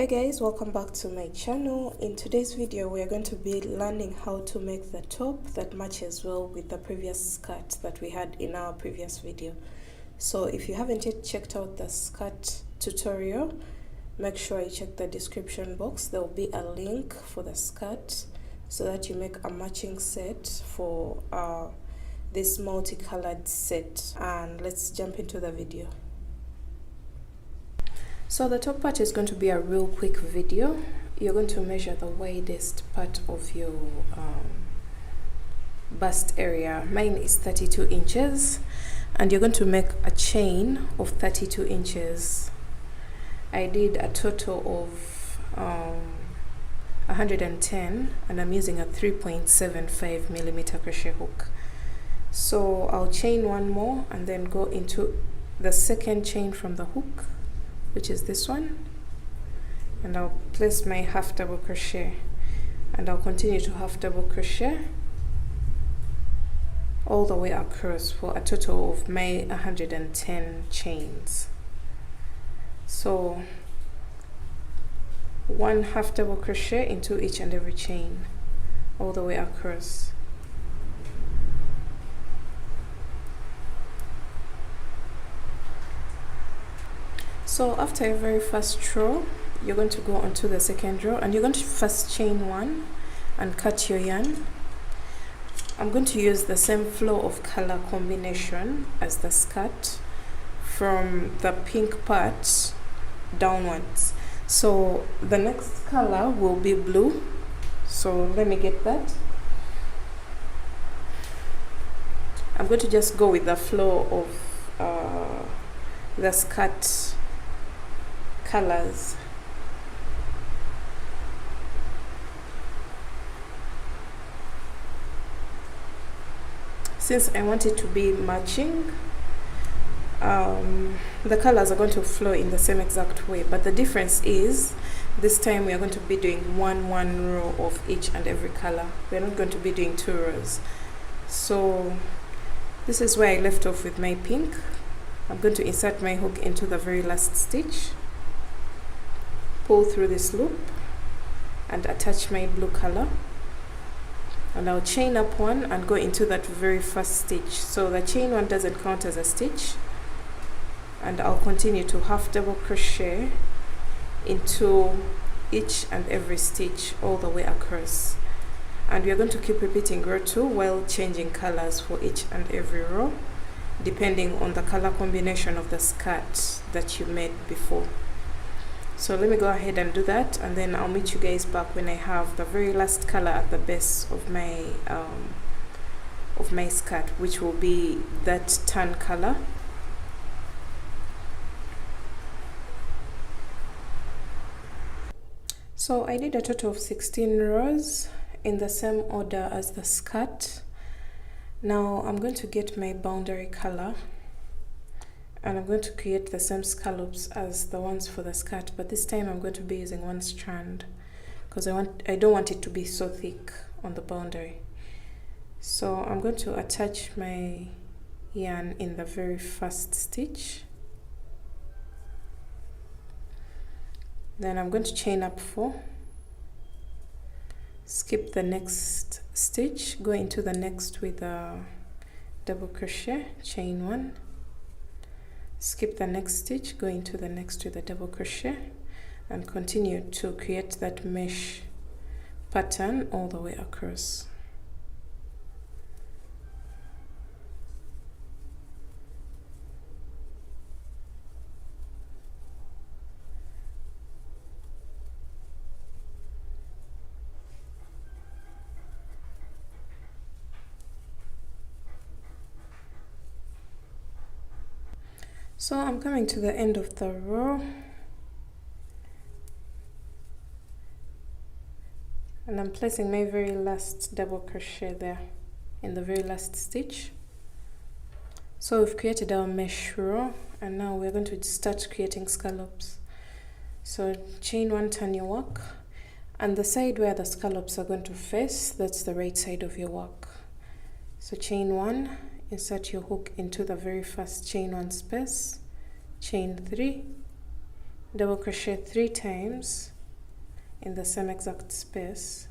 Hey guys, welcome back to my channel. In today's video we are going to be learning how to make the top that matches well with the previous skirt that we had in our previous video. So if you haven't yet checked out the skirt tutorial, make sure you check the description box. There will be a link for the skirt so that you make a matching set for this multicolored set. And let's jump into the video. So the top part is going to be a real quick video. You're going to measure the widest part of your bust area. Mine is 32 inches and you're going to make a chain of 32 inches. I did a total of 110 and I'm using a 3.75 millimeter crochet hook. So I'll chain one more and then go into the second chain from the hook, which is this one, and I'll place my half double crochet and I'll continue to half double crochet all the way across for a total of my 110 chains. So one half double crochet into each and every chain all the way across. So after your very first row, you're going to go onto the second row and you're going to first chain one and cut your yarn. I'm going to use the same flow of color combination as the skirt from the pink part downwards. So the next color will be blue. So let me get that. I'm going to just go with the flow of the skirt colors. Since I want it to be matching, the colors are going to flow in the same exact way, but the difference is this time we are going to be doing one row of each and every color. We're not going to be doing 2 rows. So this is where I left off with my pink. I'm going to insert my hook into the very last stitch, pull through this loop and attach my blue color, and I'll chain up one and go into that very first stitch. So the chain one doesn't count as a stitch, and I'll continue to half double crochet into each and every stitch all the way across, and we're going to keep repeating row 2 while changing colors for each and every row depending on the color combination of the skirt that you made before. So let me go ahead and do that, and then I'll meet you guys back when I have the very last color at the base of my skirt, which will be that tan color. So I did a total of 16 rows in the same order as the skirt. Now I'm going to get my boundary color and I'm going to create the same scallops as the ones for the skirt, but this time I'm going to be using 1 strand because I don't want it to be so thick on the boundary. So I'm going to attach my yarn in the very first stitch, then I'm going to chain up 4, skip the next stitch, go into the next with a double crochet, chain 1, skip the next stitch, go into the next with a double crochet, and continue to create that mesh pattern all the way across. So I'm coming to the end of the row and I'm placing my very last double crochet there in the very last stitch. So we've created our mesh row and now we're going to start creating scallops. So chain 1, turn your work, and the side where the scallops are going to face, that's the right side of your work. So chain 1, insert your hook into the very first chain 1 space, chain 3, double crochet 3 times, in the same exact space.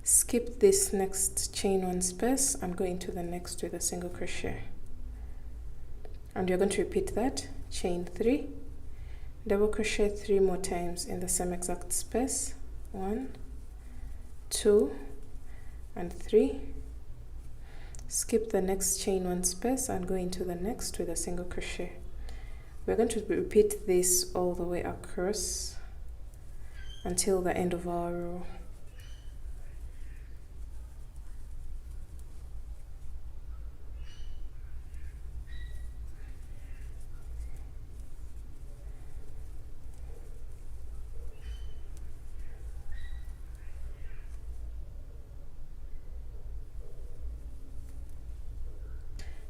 Skip this next chain 1 space and go into the next with a single crochet, and you're going to repeat that. Chain 3, double crochet 3 more times in the same exact space. 1, 2 and 3. Skip the next chain 1 space and go into the next with a single crochet. We're going to repeat this all the way across until the end of our row.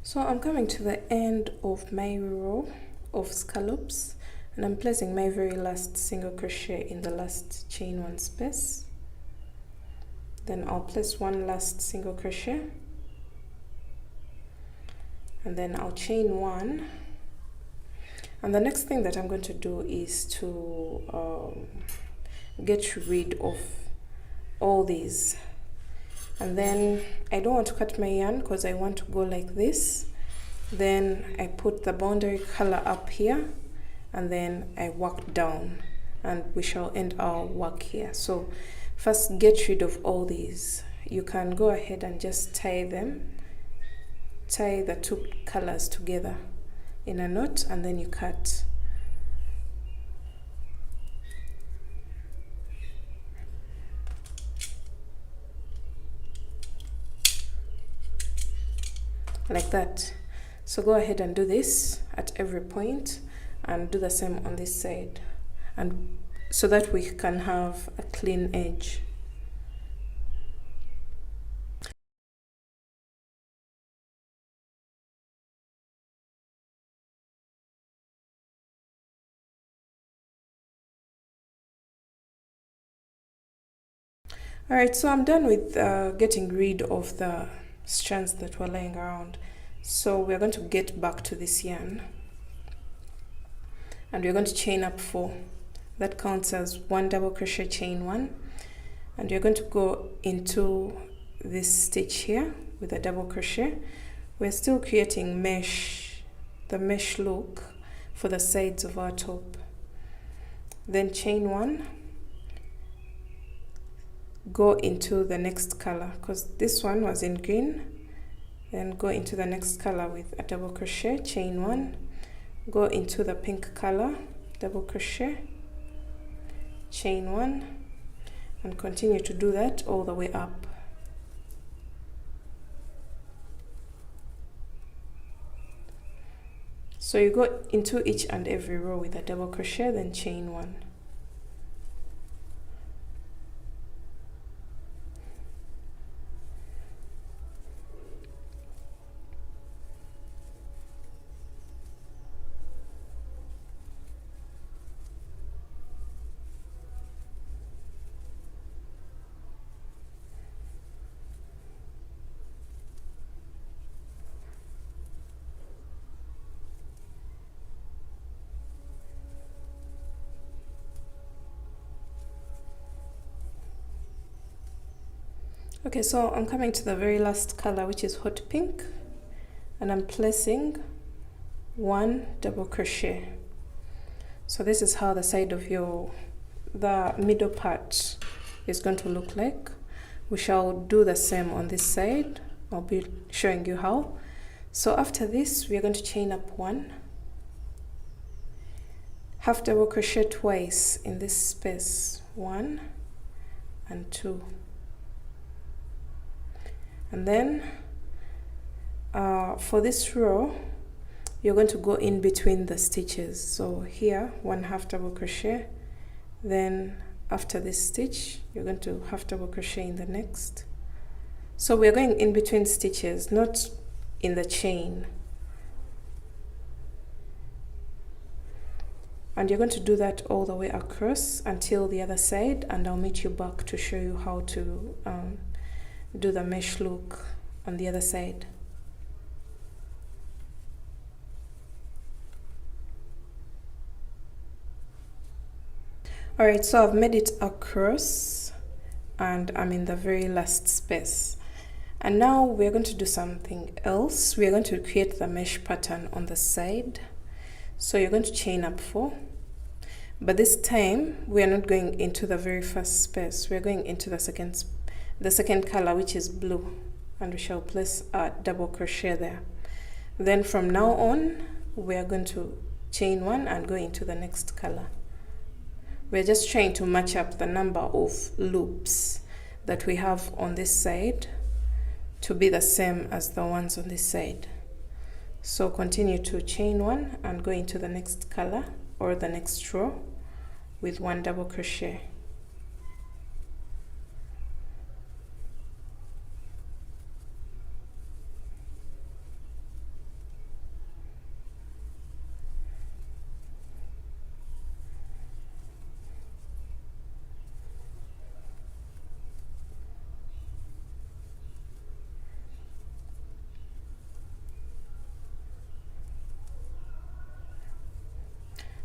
So I'm coming to the end of my row of scallops, and I'm placing my very last single crochet in the last chain 1 space. Then I'll place 1 last single crochet, and then I'll chain 1. And the next thing that I'm going to do is to get rid of all these. And then I don't want to cut my yarn because I want to go like this. Then I put the boundary color up here, and then I work down, and we shall end our work here. So first, get rid of all these. You can go ahead and just tie the 2 colors together in a knot, and then you cut. Like that. So go ahead and do this at every point, and do the same on this side, and so that we can have a clean edge. Alright, so I'm done with getting rid of the strands that were lying around. So we're going to get back to this yarn, and we're going to chain up 4. That counts as 1 double crochet, chain 1, and you're going to go into this stitch here with a double crochet. We're still creating the mesh look for the sides of our top. Then chain 1, go into the next color because this one was in green. Then go into the next color with a double crochet, chain 1, go into the pink color, double crochet, chain 1, and continue to do that all the way up. So you go into each and every row with a double crochet, then chain 1. Okay, so I'm coming to the very last color, which is hot pink, and I'm placing 1 double crochet. So this is how the side of the middle part is going to look like. We shall do the same on this side. I'll be showing you how. So after this, we are going to chain up 1, half double crochet twice in this space, 1 and 2. And then for this row, you're going to go in between the stitches. So here, 1 half double crochet, then after this stitch, you're going to half double crochet in the next. So we're going in between stitches, not in the chain. And you're going to do that all the way across until the other side, and I'll meet you back to show you how to do the mesh look on the other side. Alright, so I've made it across and I'm in the very last space. And now we're going to do something else. We're going to create the mesh pattern on the side. So you're going to chain up 4. But this time we are not going into the very first space. We're going into the second color, which is blue, and we shall place a double crochet there. Then from now on we are going to chain 1 and go into the next color. We're just trying to match up the number of loops that we have on this side to be the same as the ones on this side. So continue to chain 1 and go into the next color or the next row with 1 double crochet.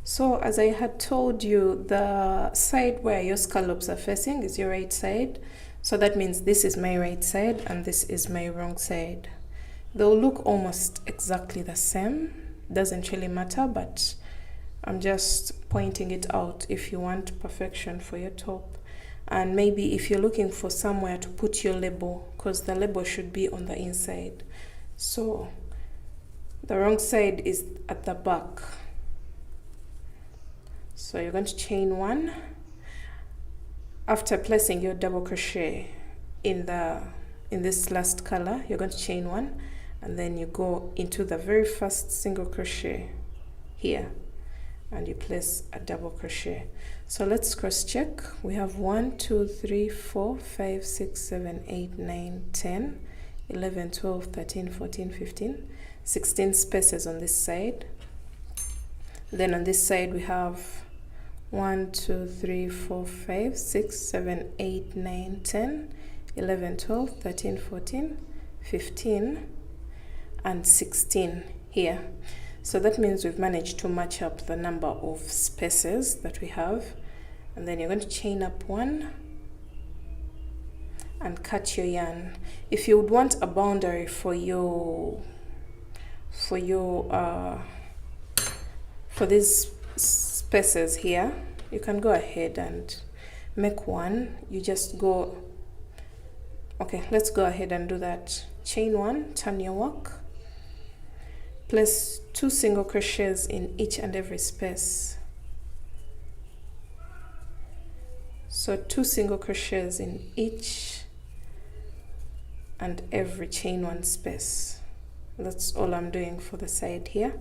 So as I had told you, the side where your scallops are facing is your right side. So that means this is my right side and this is my wrong side. They'll look almost exactly the same. Doesn't really matter, but I'm just pointing it out if you want perfection for your top. And maybe if you're looking for somewhere to put your label, because the label should be on the inside. So the wrong side is at the back. So you're going to chain 1 after placing your double crochet in this last color. You're going to chain 1 and then you go into the very first single crochet here and you place a double crochet. So let's cross check. We have 1 2 3 4 5 6 7 8 9 10 11 12 13 14 15 16 spaces on this side. Then on this side we have 1 2 3 4 5 6 7 8 9 10 11 12 13 14 15 and 16 here. So that means we've managed to match up the number of spaces that we have. And then you're going to chain up 1 and cut your yarn. If you would want a boundary for these spaces here, you can go ahead and make 1. You just go, okay, let's go ahead and do that. Chain 1, turn your work, place 2 single crochets in each and every space. So 2 single crochets in each and every chain 1 space. That's all I'm doing for the side here.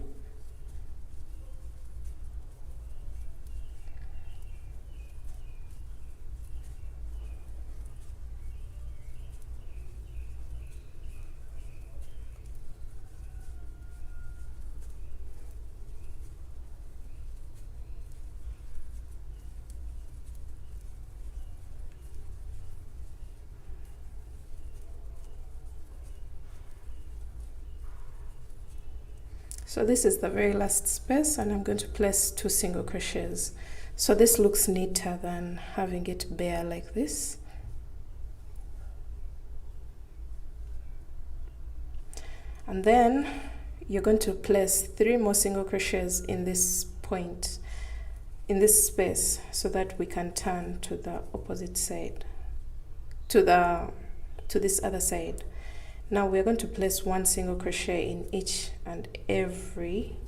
So this is the very last space and I'm going to place 2 single crochets. So this looks neater than having it bare like this. And then you're going to place 3 more single crochets in this point, in this space, so that we can turn to the opposite side, to this other side. Now we're going to place 1 single crochet in each and every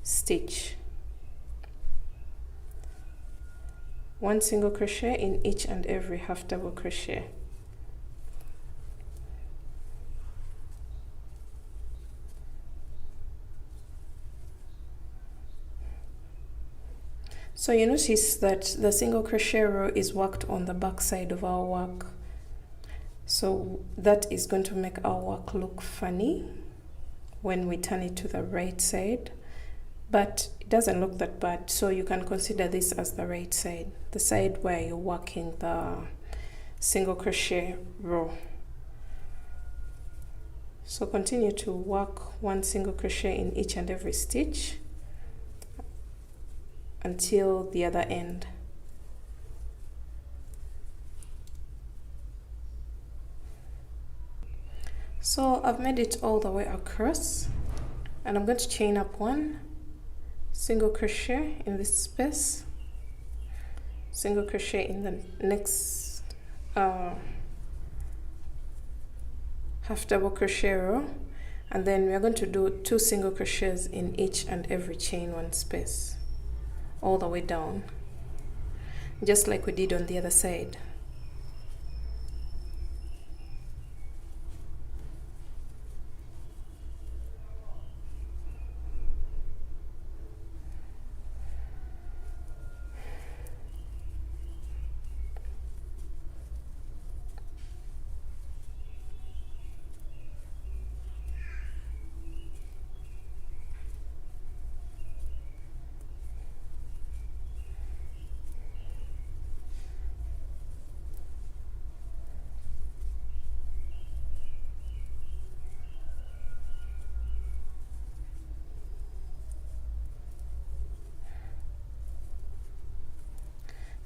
stitch. 1 single crochet in each and every half double crochet. So you notice that the single crochet row is worked on the back side of our work. So that is going to make our work look funny when we turn it to the right side, but it doesn't look that bad. So you can consider this as the right side, the side where you're working the single crochet row. So continue to work 1 single crochet in each and every stitch until the other end. So I've made it all the way across, and I'm going to chain up 1 single crochet in this space, single crochet in the next half double crochet row, and then we are going to do 2 single crochets in each and every chain 1 space all the way down, just like we did on the other side.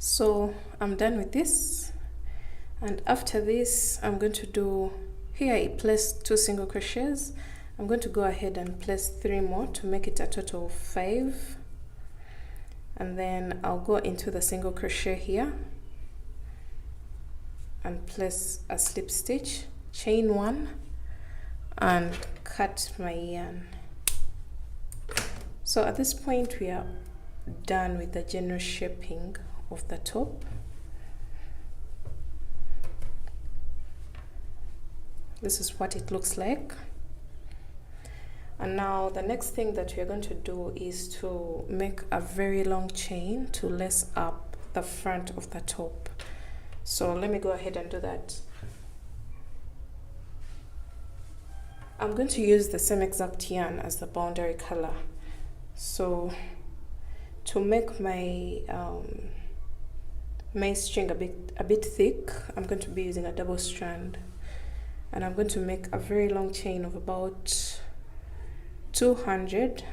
So I'm done with this, and after this I'm going to do, here I placed 2 single crochets. I'm going to go ahead and place 3 more to make it a total of 5, and then I'll go into the single crochet here and place a slip stitch, chain 1, and cut my yarn. So at this point we are done with the general shaping of the top. This is what it looks like. And now the next thing that we are going to do is to make a very long chain to lace up the front of the top. So let me go ahead and do that. I'm going to use the same exact yarn as the boundary color. So to make my string a bit thick, I'm going to be using a double strand, and I'm going to make a very long chain of about 200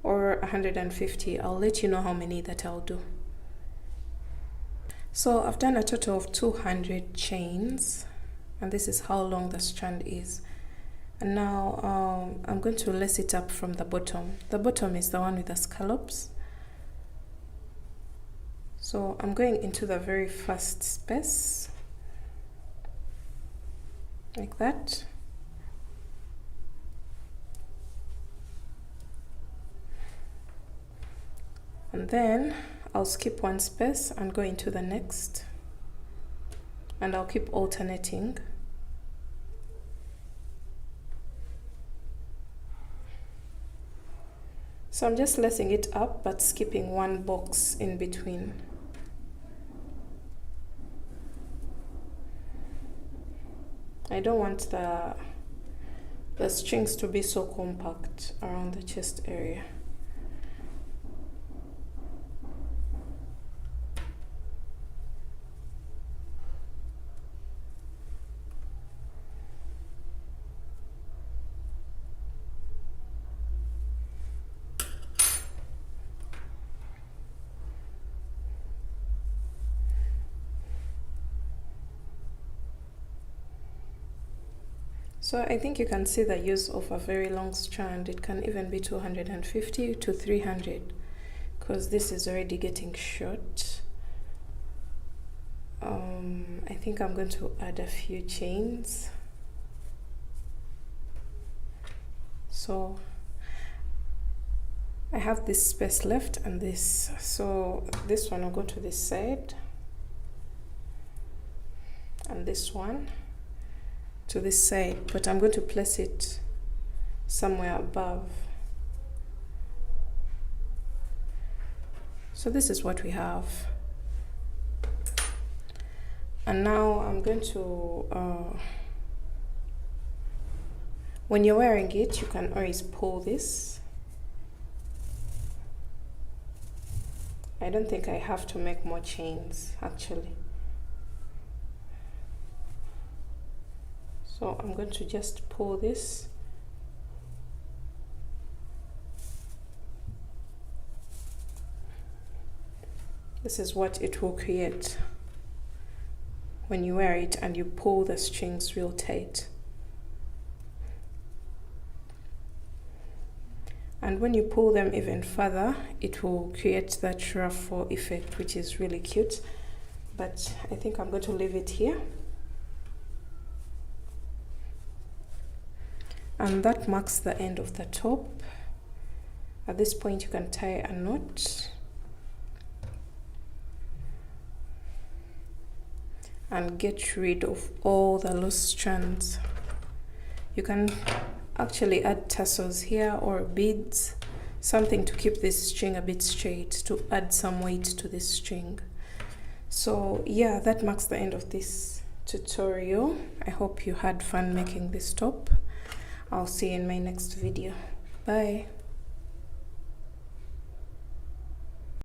or 150. I'll let you know how many that I'll do. So I've done a total of 200 chains, and this is how long the strand is. And now I'm going to lace it up from the bottom. The bottom is the one with the scallops. So I'm going into the very first space, like that. And then I'll skip 1 space and go into the next, and I'll keep alternating. So I'm just lacing it up but skipping 1 box in between. I don't want the strings to be so compact around the chest area. So I think you can see the use of a very long strand. It can even be 250 to 300, because this is already getting short. I think I'm going to add a few chains. So I have this space left and this, so this one will go to this side, and this one to this side, but I'm going to place it somewhere above. So this is what we have. And now I'm going to, when you're wearing it, you can always pull this. I don't think I have to make more chains actually. So I'm going to just pull this. This is what it will create when you wear it and you pull the strings real tight. And when you pull them even further, it will create that ruffle effect, which is really cute. But I think I'm going to leave it here. And that marks the end of the top. At this point, you can tie a knot and get rid of all the loose strands. You can actually add tassels here or beads, something to keep this string a bit straight, to add some weight to this string. So yeah, that marks the end of this tutorial. I hope you had fun making this top. I'll see you in my next video. Bye.